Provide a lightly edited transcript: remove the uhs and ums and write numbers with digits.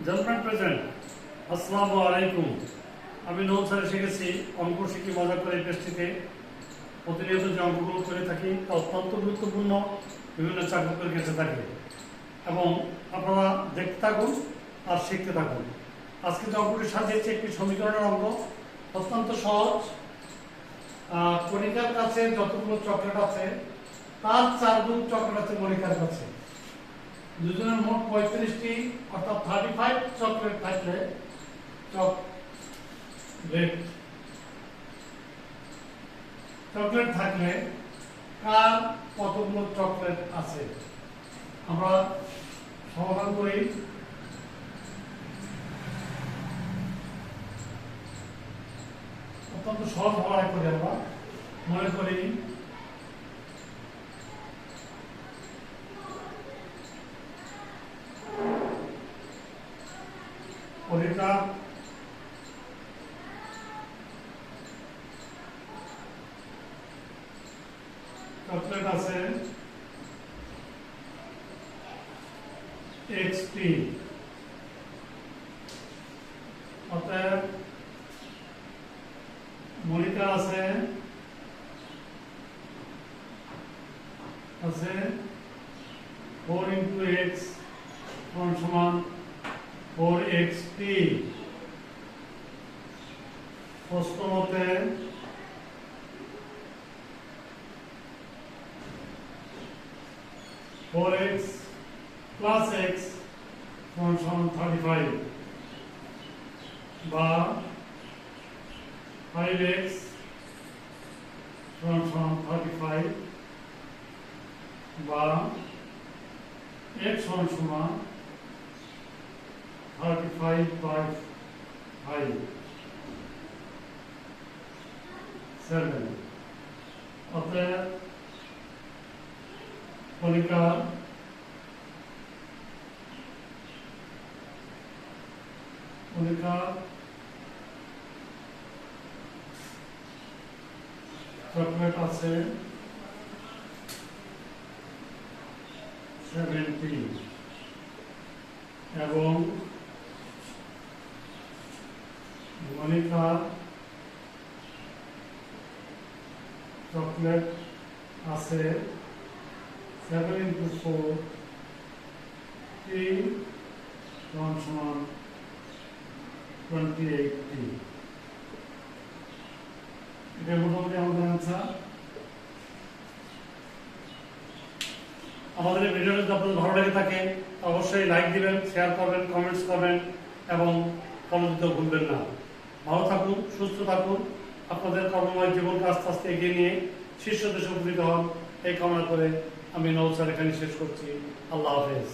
জনপ্রাণ present, আসসালামু আলাইকুম। আমি নৌল স্যার শিখেছি অঙ্ক শিখি মজা করে পেস্টিতে প্রতিনিয়ত যে অঙ্কগুলো করে থাকি তা অত্যন্ত গুরুত্বপূর্ণ, বিভিন্ন চাকরি পরীক্ষা থাকে এবং আপনারা দেখতে থাকুন আর শিখতে থাকুন। আজকে যে অঙ্কটি সাজিয়েছে একটি সমীকরণের অঙ্ক, অত্যন্ত সহজ। কণিকার কাছে যতগুলো চকলেট আছে তার 4 গুণ চকলেট আছে মনিকার কাছে। দুজনের মোট 35টি অর্থাৎ 35 চকলেট থাকলে চকলেট থাকলে কার কতগুলো চকলেট আছে আমরা সমাধান করি। অত্যন্ত সহজ ভাবে করি। আমরা মনে করি কণিকার চকলেট আছে XP, অতএব মনিকা আছে 4 into x সমান 4XP। প্রশ্ন মতে फोर एक्स प्लस एक्स समान 35 বা 5x সমান 35 বা x সমান 35 by 5 7। অতএব কণিকার চকলেট আছে 70 এবং মনিকার চকলেট আছে 7 into 4 সমান 28টি। এটা মোটামুটি আমাদের আনসার। আমাদের এই ভিডিওটা যদি আপনাদের ভালো লেগে থাকে অবশ্যই লাইক দিবেন, শেয়ার করবেন, কমেন্টস করবেন এবং ফলো দিতে ভুলবেন না। ভালো থাকুন, সুস্থ থাকুন, আপনাদের কর্মময় জীবনকে আস্তে আস্তে এগিয়ে নিয়ে শীর্ষ দেশে উপনীত হন এই কামনা করে আমি নওল স্যার এখানে শেষ করছি। আল্লাহ হাফেজ।